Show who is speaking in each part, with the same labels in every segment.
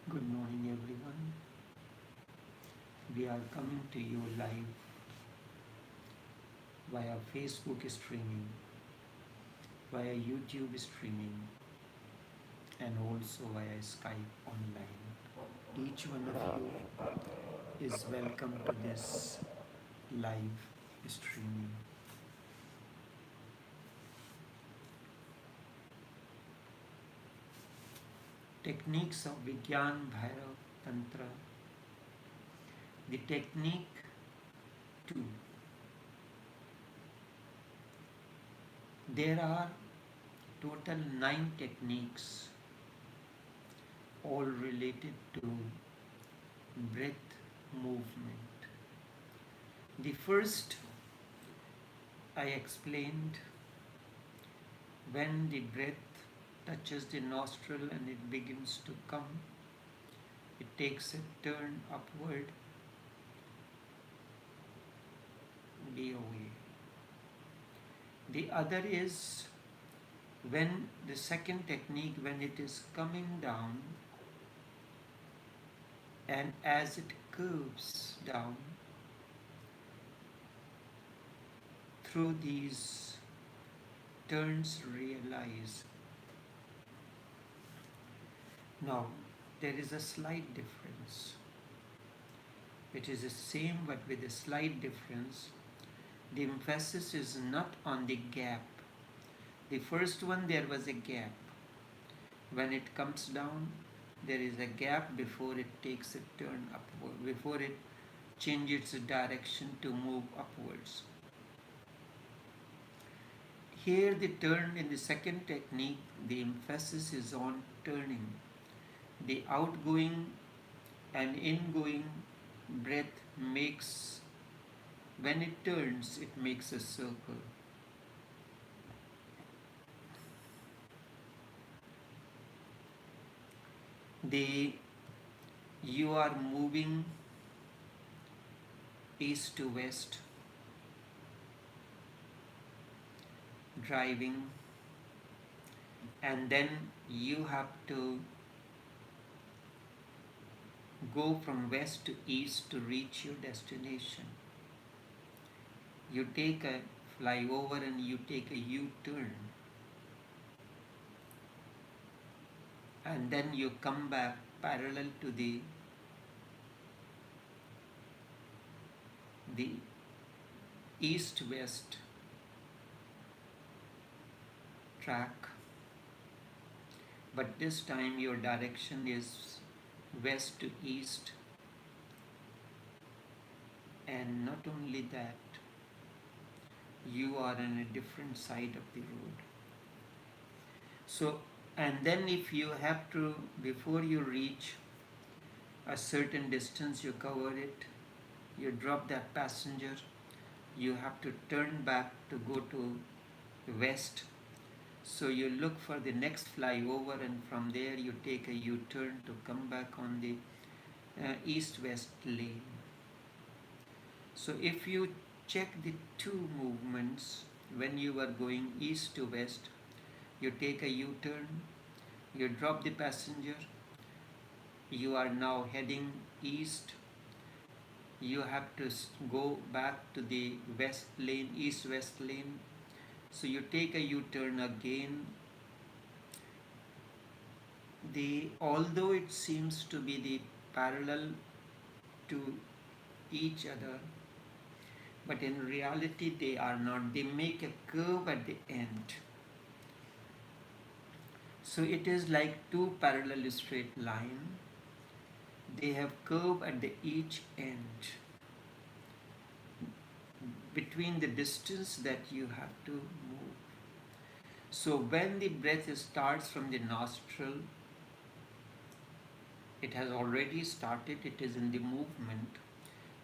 Speaker 1: Good morning, everyone. We are coming to you live via Facebook streaming, via YouTube streaming, and also via Skype online. Each one of you is welcome to this live streaming. Techniques of Vigyan Bhairav Tantra. The technique 2. There are total 9 techniques, all related to breath movement. The first I explained, when the breath touches the nostril and it begins to come, it takes a turn upward, be away. The other is when the second technique, when it is coming down, and as it curves down through these turns, realize. Now, there is a slight difference. It is the same but with a slight difference. The emphasis is not on the gap. The first one, there was a gap. When it comes down, there is a gap before it takes a turn upward, before it changes its direction to move upwards. Here the turn in the second technique, the emphasis is on turning. The outgoing and ingoing breath makes, when it turns, it makes a circle. You are moving east to west, driving, and then you have to go from west to east to reach your destination. You take a flyover and you take a U-turn, and then you come back parallel to the east-west track, but this time your direction is west to east, and not only that, you are on a different side of the road. So, and then if you have to, before you reach a certain distance, you cover it, you drop that passenger, you have to turn back to go to west. So you look for the next flyover, and from there you take a U-turn to come back on the east-west lane. So if you check the two movements, when you are going east to west, you take a U-turn, you drop the passenger, you are now heading east, you have to go back to the west lane, east-west lane, so you take a U-turn again. Although it seems to be the parallel to each other, but in reality they are not. They make a curve at the end. So it is like two parallel straight lines. They have curve at the each end, between the distance that you have to move. So when the breath starts from the nostril, it has already started, it is in the movement,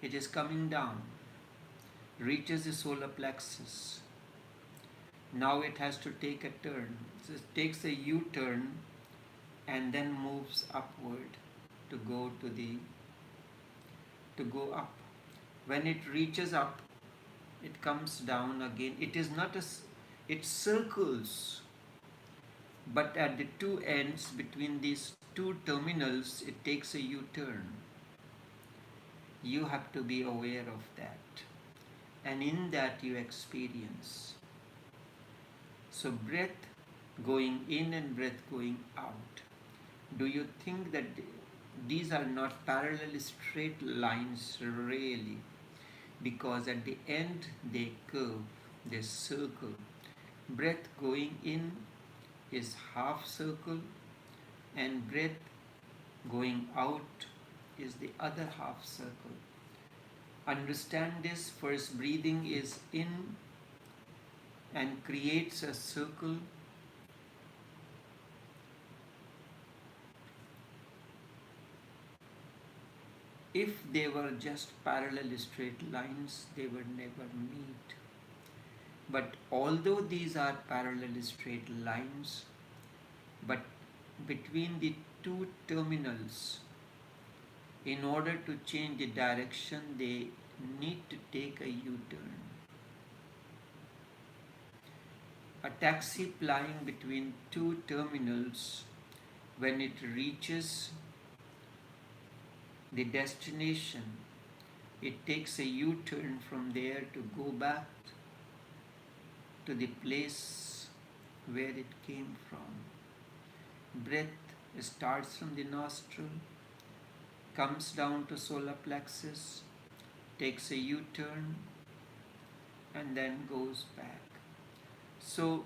Speaker 1: it is coming down, reaches the solar plexus. Now it has to take a turn. So it takes a U-turn and then moves upward to go up. When it reaches up, it comes down again. It is not it circles, but at the two ends between these two terminals, it takes a U-turn. You have to be aware of that. And in that you experience. So breath going in and breath going out. Do you think that these are not parallel straight lines really? Because at the end they curve, they circle. Breath going in is half circle and breath going out is the other half circle. Understand this. First breathing is in and creates a circle. If they were just parallel straight lines, they would never meet. But although these are parallel straight lines, but between the two terminals, in order to change the direction, they need to take a U-turn. A taxi plying between two terminals, when it reaches the destination, it takes a U-turn from there to go back to the place where it came from. Breath starts from the nostril, comes down to solar plexus, takes a U-turn, and then goes back. So,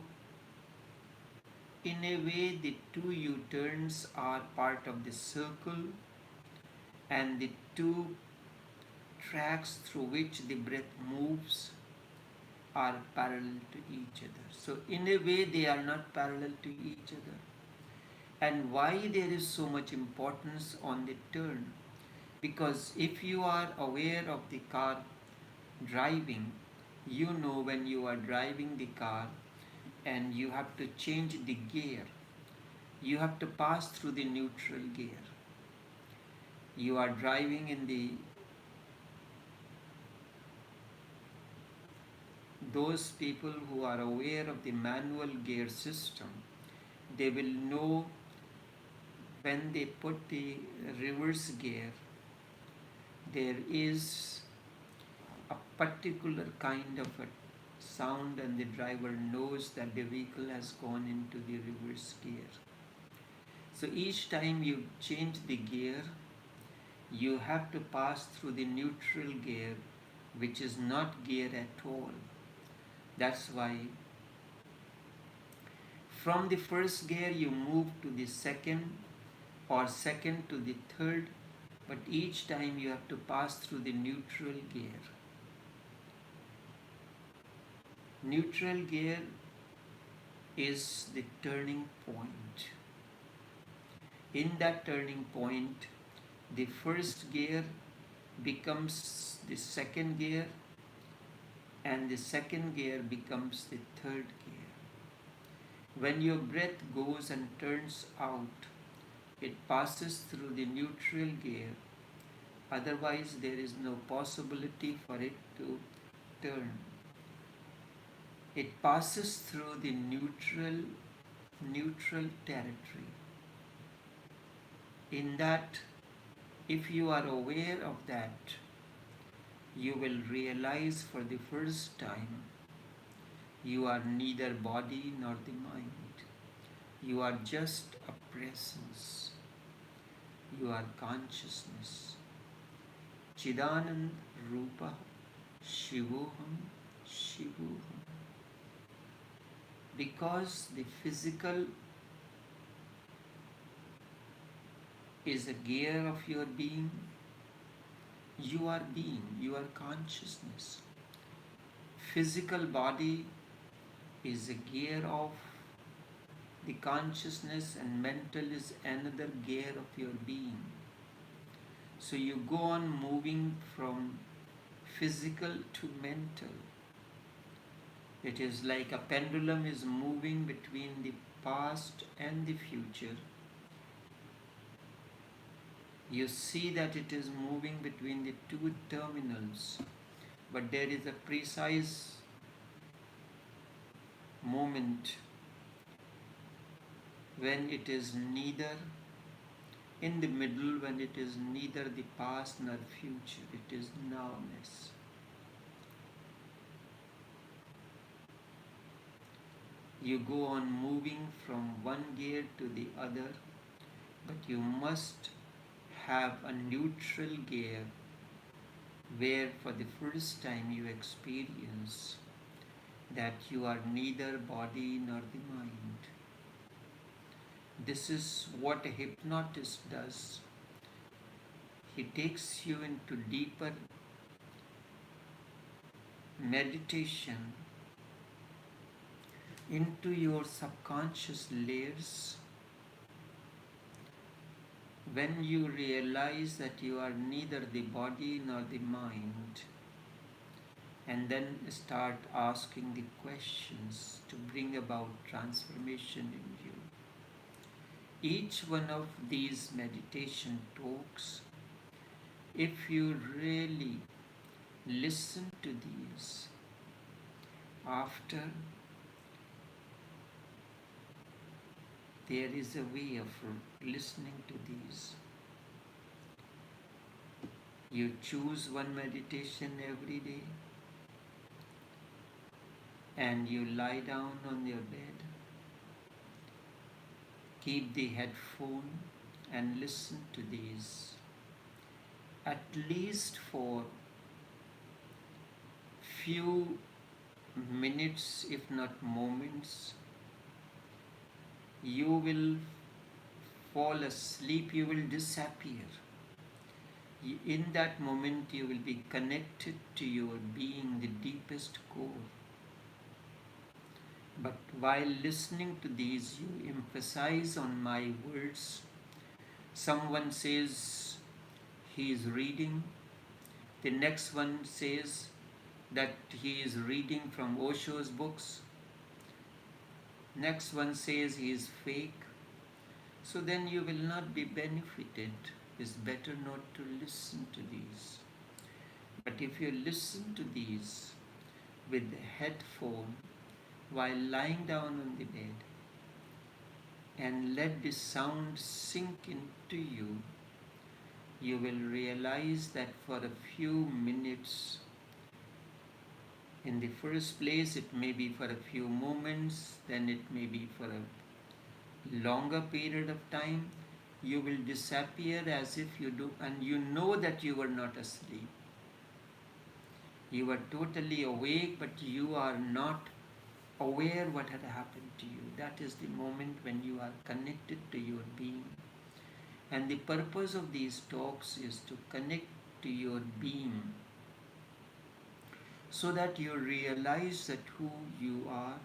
Speaker 1: in a way, the two U-turns are part of the circle, and the two tracks through which the breath moves are parallel to each other. So, in a way, they are not parallel to each other. And why there is so much importance on the turn? Because if you are aware of the car driving, you know when you are driving the car and you have to change the gear, you have to pass through the neutral gear. You are driving in those people who are aware of the manual gear system, they will know when they put the reverse gear, there is a particular kind of a sound and the driver knows that the vehicle has gone into the reverse gear. So each time you change the gear, you have to pass through the neutral gear, which is not gear at all. That's why from the first gear you move to the second or second to the third, but each time you have to pass through the neutral gear. Neutral gear is the turning point. In that turning point, the first gear becomes the second gear and the second gear becomes the third gear. When your breath goes and turns out, it passes through the neutral gear. Otherwise, there is no possibility for it to turn. It passes through the neutral territory. In that, if you are aware of that, you will realize for the first time you are neither body nor the mind. You are just a presence. You are consciousness. Chidanand Rupa Shivoham Shivoham. Because the physical is a gear of your being, you are being, you are consciousness. Physical body is a gear of the consciousness and mental is another gear of your being. So you go on moving from physical to mental. It is like a pendulum is moving between the past and the future. You see that it is moving between the two terminals, but there is a precise moment when it is neither in the middle when it is neither the past nor future, it is nowness. You go on moving from one gear to the other, but you must have a neutral gear where for the first time you experience that you are neither body nor the mind. This is what a hypnotist does. He takes you into deeper meditation, into your subconscious layers. When you realize that you are neither the body nor the mind, and then start asking the questions to bring about transformation in you. Each one of these meditation talks, if you really listen to these, after there is a way of listening to these. You choose one meditation every day and you lie down on your bed. Keep the headphone and listen to these at least for few minutes, if not moments. You will fall asleep, you will disappear. In that moment you will be connected to your being, the deepest core. But while listening to these, you emphasize on my words. Someone says he is reading, the next one says that he is reading from Osho's books, next one says he is fake. So then you will not be benefited. It's better not to listen to these. But if you listen to these with the headphone while lying down on the bed and let the sound sink into you, you will realize that for a few minutes, in the first place it may be for a few moments, then it may be for a longer period of time, you will disappear as if you do, and you know that you were not asleep. You are totally awake, but you are not aware what had happened to you. That is the moment when you are connected to your being. And the purpose of these talks is to connect to your being so that you realize that who you are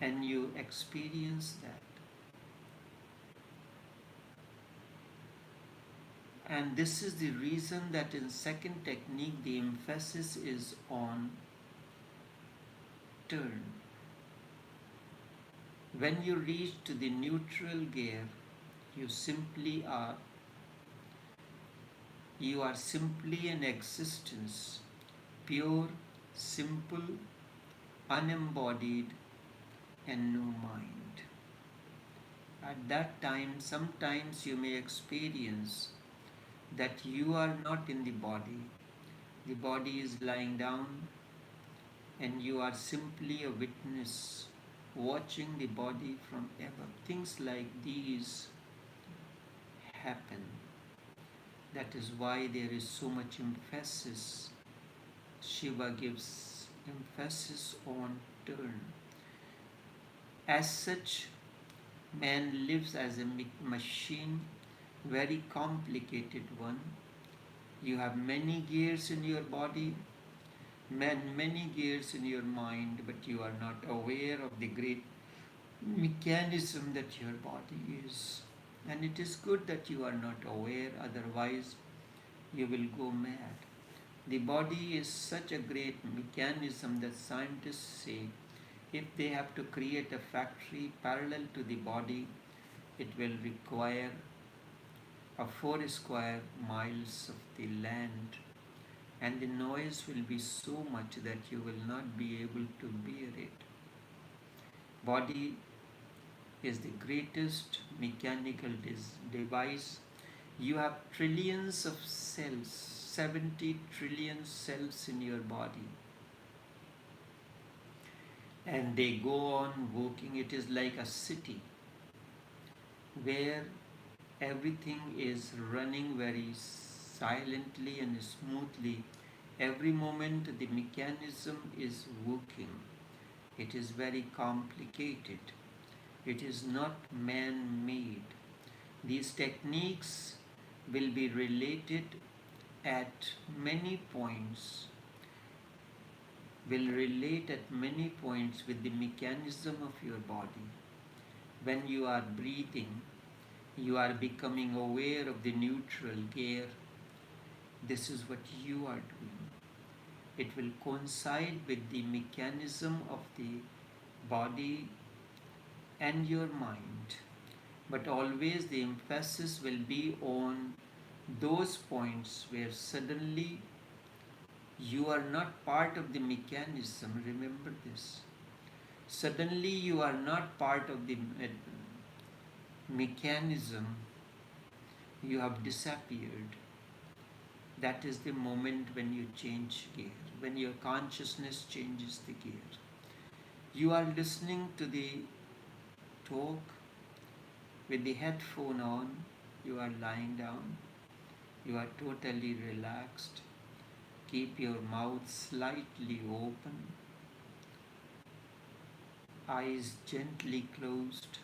Speaker 1: and you experience that. And this is the reason that in second technique the emphasis is on turn. When you reach to the neutral gear, you are simply an existence, pure, simple, unembodied, and no mind. At that time, sometimes you may experience that you are not in the body is lying down, and you are simply a witness watching the body from above. Things like these happen. That is why there is so much emphasis. Shiva gives emphasis on turn. As such, man lives as a machine, very complicated one. You have many gears in your body, many gears in your mind, but you are not aware of the great mechanism that your body is. And it is good that you are not aware, otherwise you will go mad. The body is such a great mechanism that scientists say if they have to create a factory parallel to the body, it will require a 4 square miles of the land, and the noise will be so much that you will not be able to bear it. Body is the greatest mechanical device. You have trillions of cells, 70 trillion cells in your body, and they go on working. It is like a city where everything is running very silently and smoothly. Every moment the mechanism is working. It is very complicated. It is not man-made. These techniques will be related at many points, will relate at many points with the mechanism of your body. When you are breathing, you are becoming aware of the neutral gear. This is what you are doing. It will coincide with the mechanism of the body and your mind, but always the emphasis will be on those points where suddenly you are not part of the mechanism. Remember this. Suddenly you are not part of the mechanism. You have disappeared. That is the moment when you change gear, when your consciousness changes the gear. You are listening to the talk with the headphone on. You are lying down. You are totally relaxed. Keep your mouth slightly open, eyes gently closed,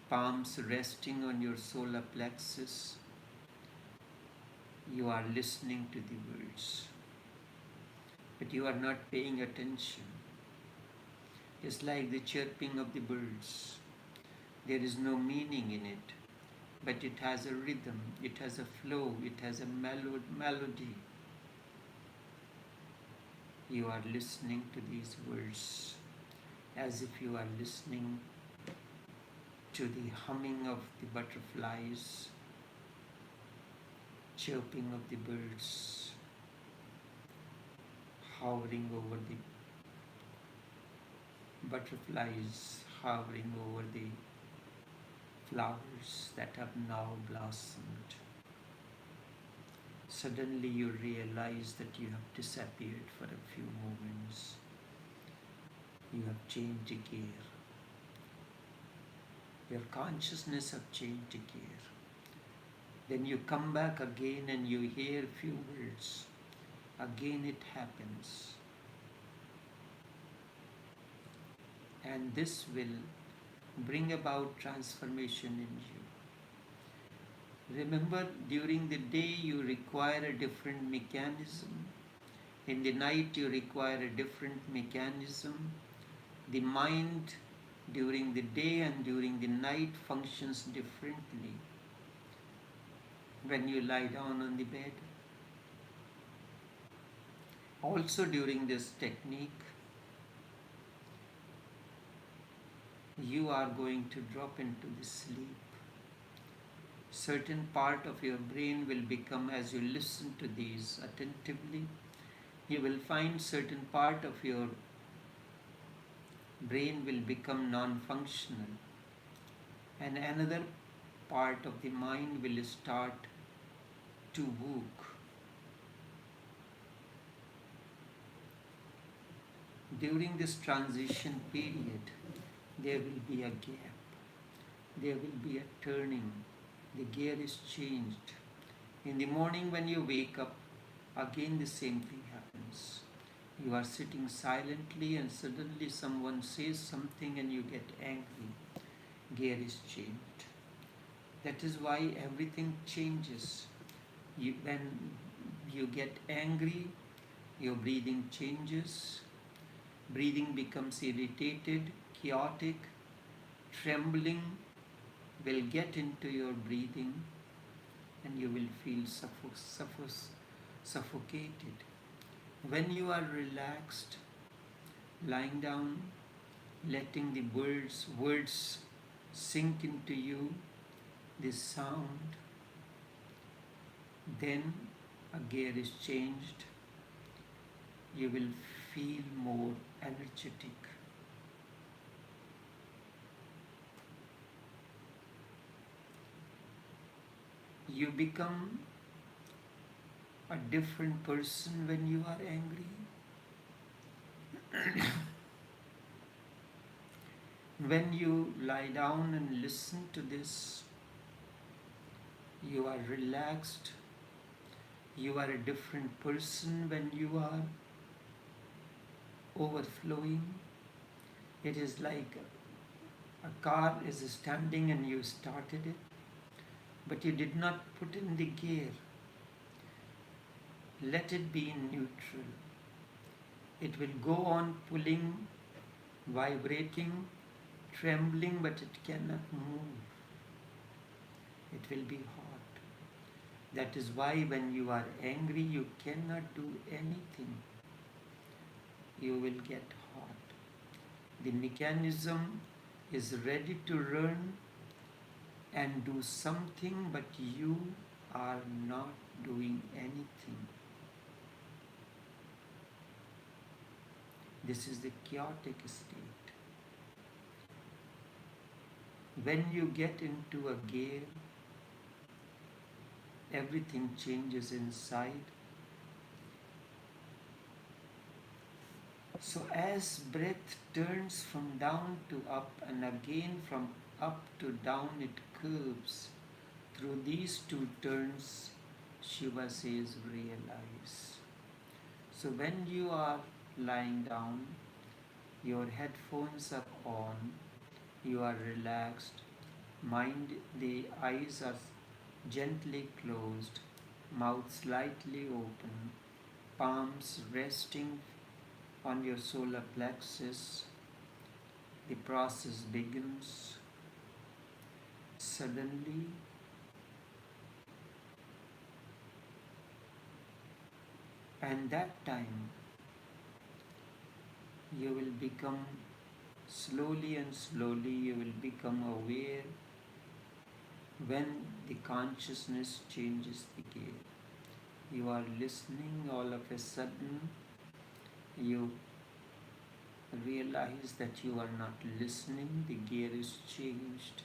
Speaker 1: palms resting on your solar plexus. You are listening to the words, but you are not paying attention. It's like the chirping of the birds. There is no meaning in it, but it has a rhythm, it has a flow, it has a melody. You are listening to these words as if you are listening to the humming of the butterflies, chirping of the birds, hovering over the butterflies, hovering over the flowers that have now blossomed. Suddenly you realize that you have disappeared for a few moments. You have changed gear. Your consciousness have changed gear. Then you come back again and you hear a few words. Again it happens. And this will bring about transformation in you. Remember, during the day you require a different mechanism. In the night you require a different mechanism. The mind during the day and during the night functions differently. When you lie down on the bed, also during this technique, you are going to drop into the sleep. Certain part of your brain will become, as you listen to these attentively, you will find certain part of your brain will become non-functional, and another part of the mind will start to work. During this transition period, there will be a gap. There will be a turning. The gear is changed. In the morning when you wake up, again the same thing happens. You are sitting silently and suddenly someone says something and you get angry. Gear is changed. That is why everything changes. When you get angry, your breathing changes. Breathing becomes irritated, chaotic, trembling will get into your breathing and you will feel suffocated. When you are relaxed, lying down, letting the words sink into you, this sound, then a gear is changed. You will feel more energetic. You become a different person when you are angry. When you lie down and listen to this, you are relaxed. You are a different person when you are overflowing. It is like a car is standing and you started it, but you did not put in the gear. Let it be in neutral. It will go on pulling, vibrating, trembling, but it cannot move. It will be hot. That is why when you are angry, you cannot do anything. You will get hot. The mechanism is ready to run and do something, but you are not doing anything. This is the chaotic state. When you get into a gear, everything changes inside. So as breath turns from down to up and again from up to down, it curves. Through these two turns, Shiva says, realize. So when you are lying down, your headphones are on, you are relaxed, the eyes are gently closed, mouth slightly open, palms resting on your solar plexus. The process begins. Suddenly, and that time, you will become slowly and slowly, you will become aware when the consciousness changes the gear. You are listening, all of a sudden, you realize that you are not listening, the gear is changed.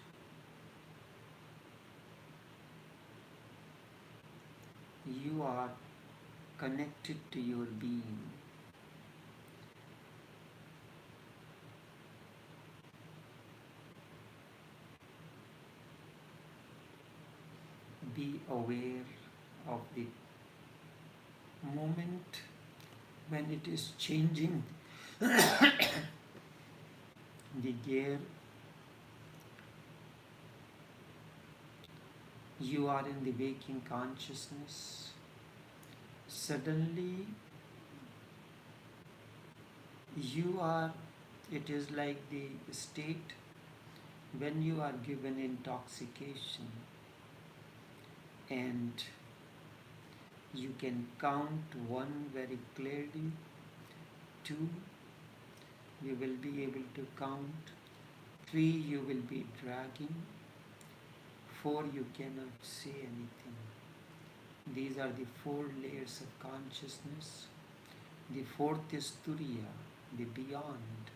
Speaker 1: You are connected to your being. Be aware of the moment when it is changing the gear. You are in the waking consciousness. Suddenly, it is like the state when you are given intoxication and you can count one very clearly, two, you will be able to count, three, you will be dragging, four, you cannot say anything. These are the four layers of consciousness. The fourth is Turiya, the beyond.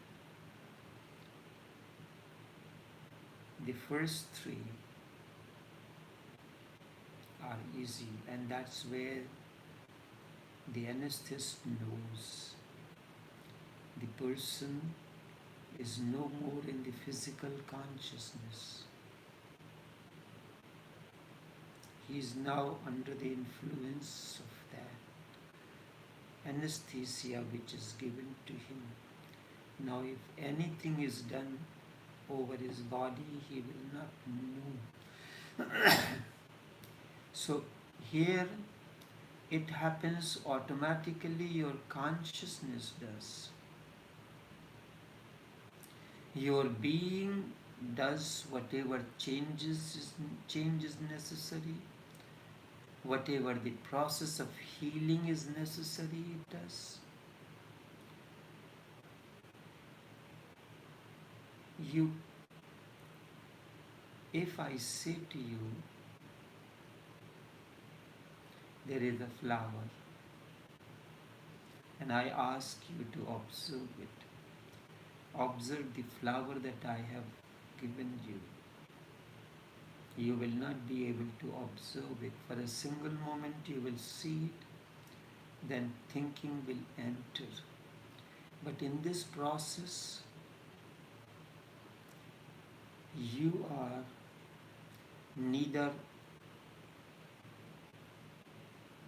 Speaker 1: The first three are easy, and that's where the anesthetist knows the person is no more in the physical consciousness. He is now under the influence of that anesthesia which is given to him. Now if anything is done over his body, he will not know. So here it happens automatically, your consciousness does. Your being does whatever changes necessary, whatever the process of healing is necessary, it does. If I say to you, there is a flower, and I ask you to observe it. Observe the flower that I have given you. You will not be able to observe it. For a single moment you will see it, then thinking will enter. But in this process, you are neither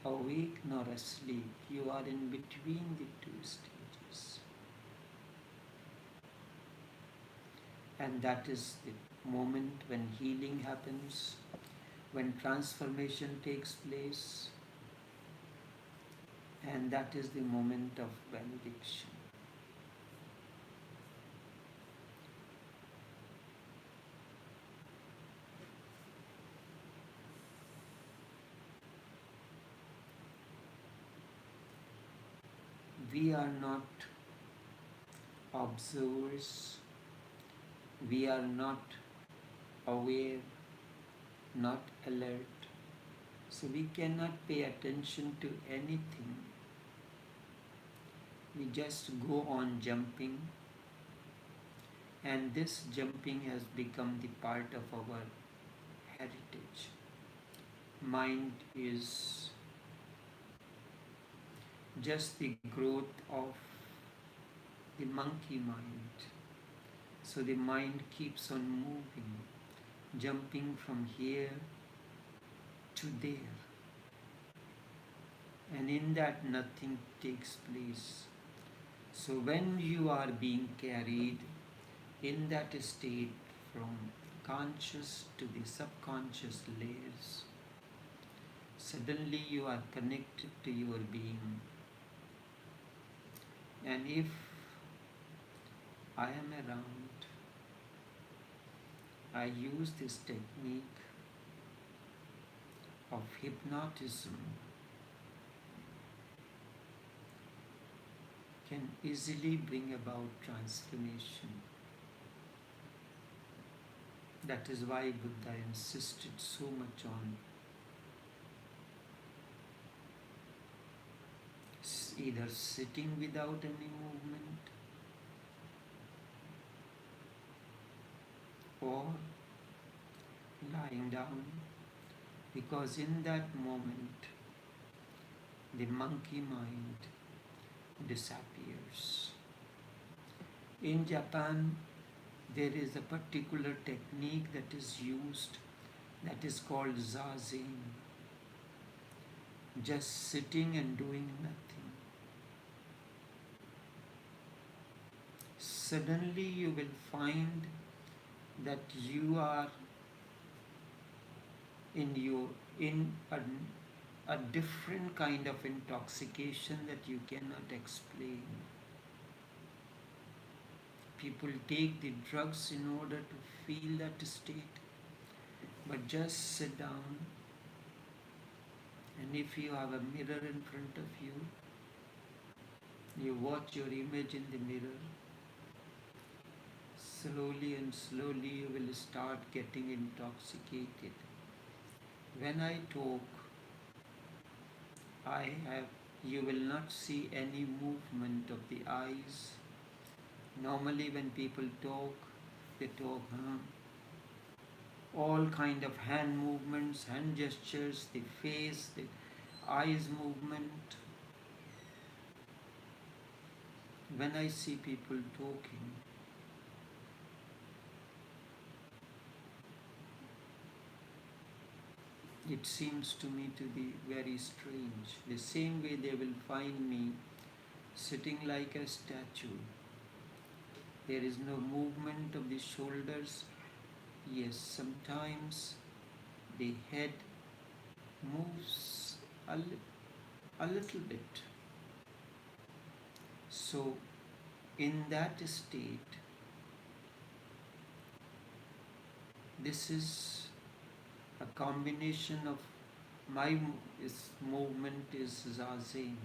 Speaker 1: awake nor asleep. You are in between the two stages. And that is the moment when healing happens, when transformation takes place, and that is the moment of benediction. We are not observers, we are not aware, not alert, so we cannot pay attention to anything. We just go on jumping, and this jumping has become the part of our heritage. Mind is just the growth of the monkey mind. So the mind keeps on moving, jumping from here to there. And in that nothing takes place. So when you are being carried in that state from conscious to the subconscious layers, suddenly you are connected to your being. And if I am around, I use this technique of hypnotism, can easily bring about transformation. That is why Buddha insisted so much on either sitting without any movement or lying down, because in that moment the monkey mind disappears. In Japan, there is a particular technique that is used that is called zazen, just sitting and doing nothing. Suddenly you will find that you are in a different kind of intoxication that you cannot explain. People take the drugs in order to feel that state, but just sit down, and if you have a mirror in front of you, you watch your image in the mirror. Slowly and slowly you will start getting intoxicated. When I talk, you will not see any movement of the eyes. Normally when people talk, they talk all kind of hand movements, hand gestures, the face, the eyes movement. When I see people talking, it seems to me to be very strange. The same way they will find me sitting like a statue. There is no movement of the shoulders. Yes, sometimes the head moves a little bit. So, in that state, this is a combination of my movement is zazen.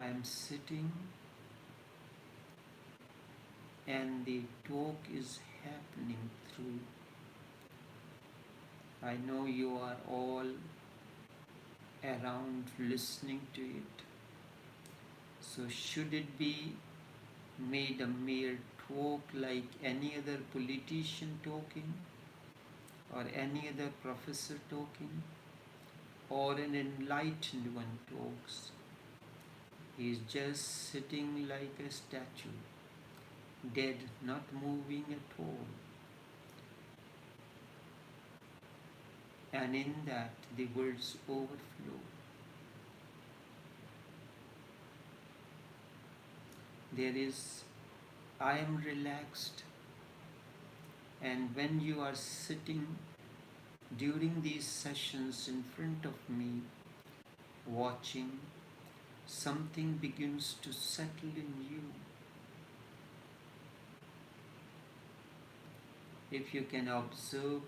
Speaker 1: I am sitting and the talk is happening through. I know you are all around listening to it. So should it be made a mere talk like any other politician talking? or any other professor talking, or an enlightened one talks. He is just sitting like a statue, dead, not moving at all. And in that the words overflow. There is, I am relaxed. And when you are sitting during these sessions in front of me, watching, something begins to settle in you. If you can observe,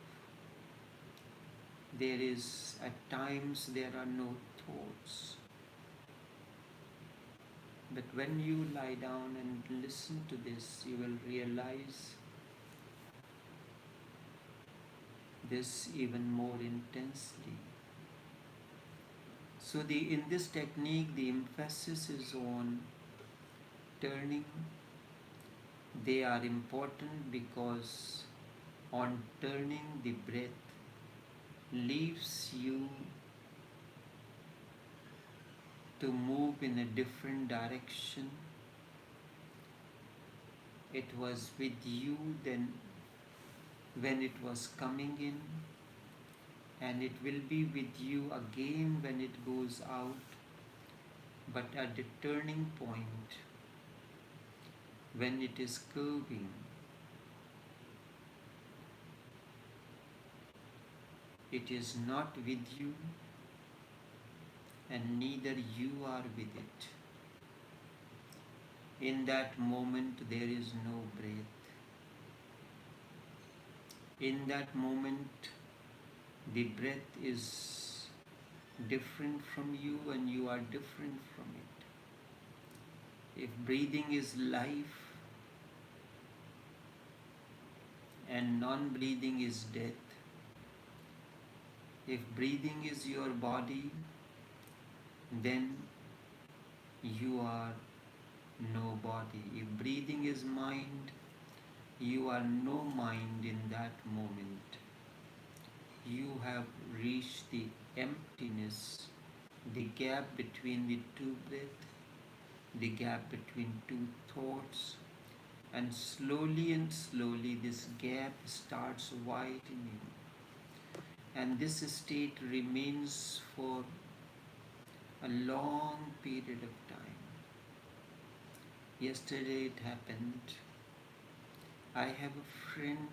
Speaker 1: there is, at times there are no thoughts. But when you lie down and listen to this, you will realize this even more intensely. So in this technique, the emphasis is on turning. They are important because on turning, the breath leaves you to move in a different direction. It was with you then when it was coming in, and it will be with you again when it goes out. But at the turning point, when it is curving, it is not with you, and neither you are with it. In that moment, there is no breath. In that moment, the breath is different from you and you are different from it. If breathing is life and non-breathing is death, if breathing is your body, then you are no body. If breathing is mind, you are no mind in that moment. You have reached the emptiness, the gap between the two breaths, the gap between two thoughts, and slowly this gap starts widening. And this state remains for a long period of time. Yesterday it happened. I have a friend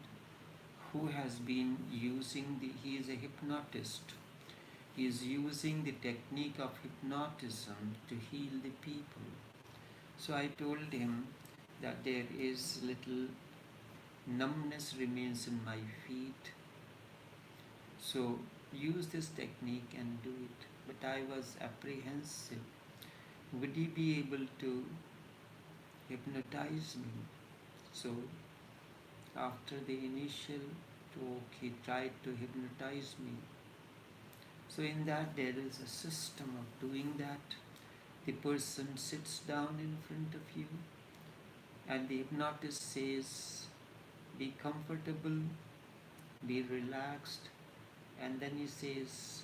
Speaker 1: who has been using he is a hypnotist. He is using the technique of hypnotism to heal the people. So I told him that there is little numbness remains in my feet. So use this technique and do it. But I was apprehensive. Would he be able to hypnotize me? So after the initial talk, he tried to hypnotize me. So in that there is a system of doing that. The person sits down in front of you and the hypnotist says, be comfortable, be relaxed, and then he says,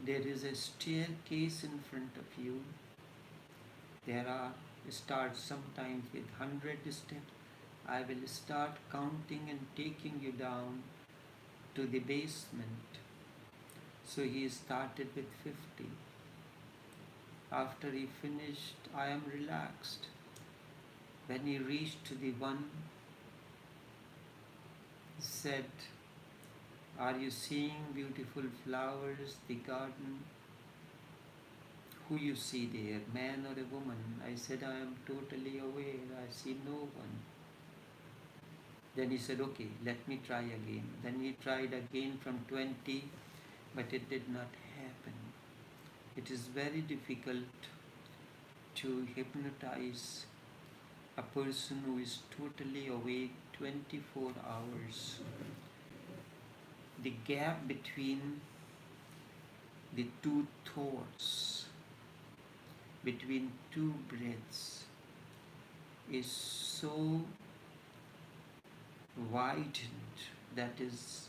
Speaker 1: there is a staircase in front of you. Start sometimes with 100 steps. I will start counting and taking you down to the basement. So he started with 50. After he finished, I am relaxed. When he reached to the one, he said, are you seeing beautiful flowers, the garden? Who you see there, man or a woman? I said, I am totally aware, I see no one. Then he said, okay, let me try again. Then he tried again from 20, but it did not happen. It is very difficult to hypnotize a person who is totally awake 24 hours. The gap between the two thoughts, between two breaths, is so widened that is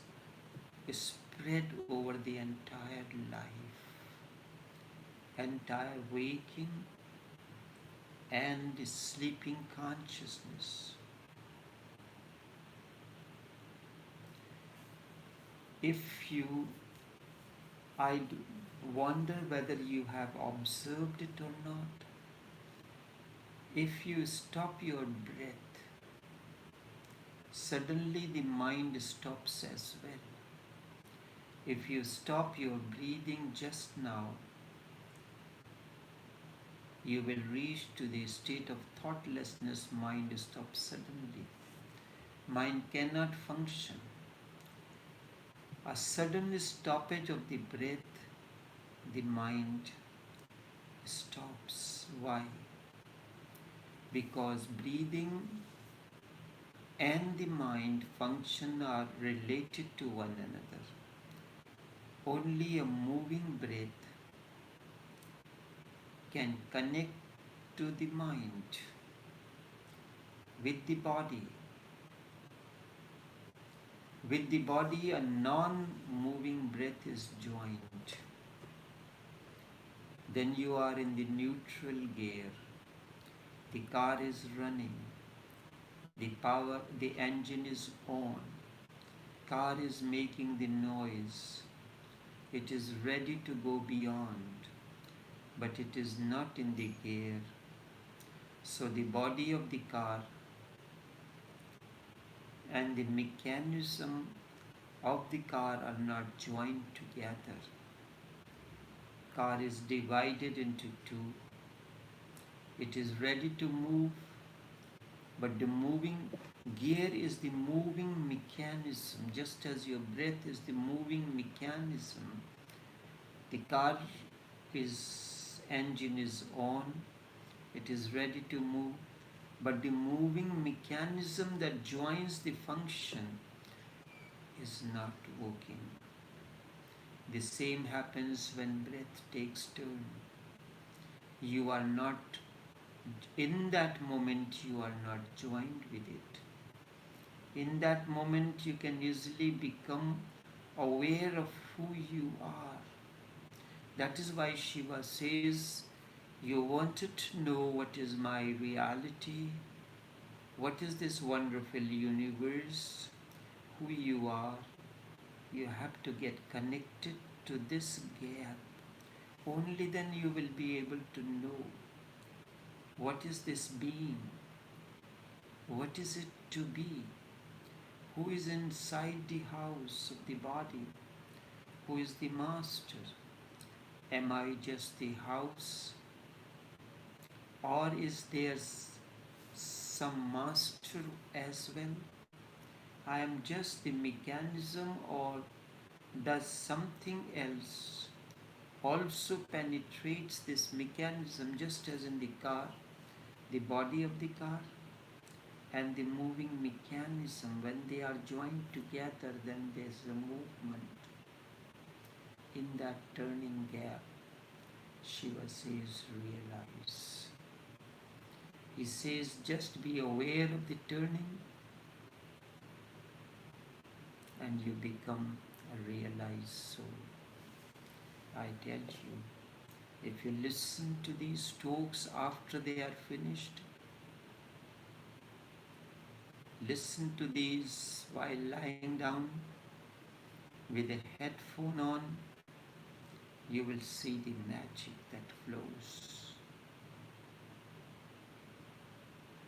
Speaker 1: spread over the entire life, entire waking and sleeping consciousness. If you, I wonder whether you have observed it or not. If you stop your breath, suddenly the mind stops as well. If you stop your breathing just now, you will reach to the state of thoughtlessness. Mind stops suddenly. Mind cannot function. A sudden stoppage of the breath, the mind stops. Why? Because breathing and the mind function are related to one another. Only a moving breath can connect to the mind with the body. With the body, a non-moving breath is joined. Then you are in the neutral gear. The car is running. The engine is on. Car is making the noise. It is ready to go beyond, but it is not in the gear. So the body of the car and the mechanism of the car are not joined together. Car is divided into two. It is ready to move, but the moving gear is the moving mechanism, just as your breath is the moving mechanism. The car engine is on, it is ready to move, but the moving mechanism that joins the function is not working. The same happens when breath takes turn. You are not, in that moment you are not joined with it. In that moment you can easily become aware of who you are. That is why Shiva says, you wanted to know what is my reality, what is this wonderful universe, who you are. You have to get connected to this gap. Only then you will be able to know what is this being, what is it to be, who is inside the house of the body, who is the master. Am I just the house, or is there some master as well? I am just the mechanism, or does something else also penetrates this mechanism, just as in the car, the body of the car and the moving mechanism, when they are joined together, then there is a movement. In that turning gap, Shiva says, realize. He says, just be aware of the turning and you become a realized soul. I tell you, if you listen to these talks after they are finished, listen to these while lying down with a headphone on, you will see the magic that flows.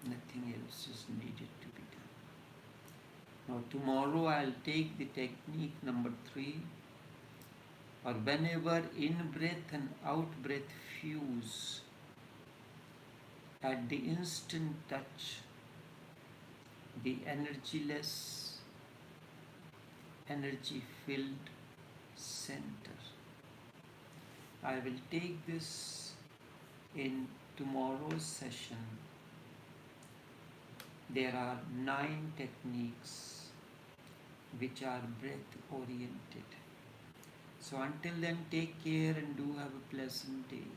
Speaker 1: Nothing else is needed to be done. Now tomorrow I'll take the technique number 3, or whenever in-breath and out-breath fuse, at the instant touch, the energyless, energy-filled center. I will take this in tomorrow's session. There are 9 techniques which are breath oriented. So until then, take care and do have a pleasant day.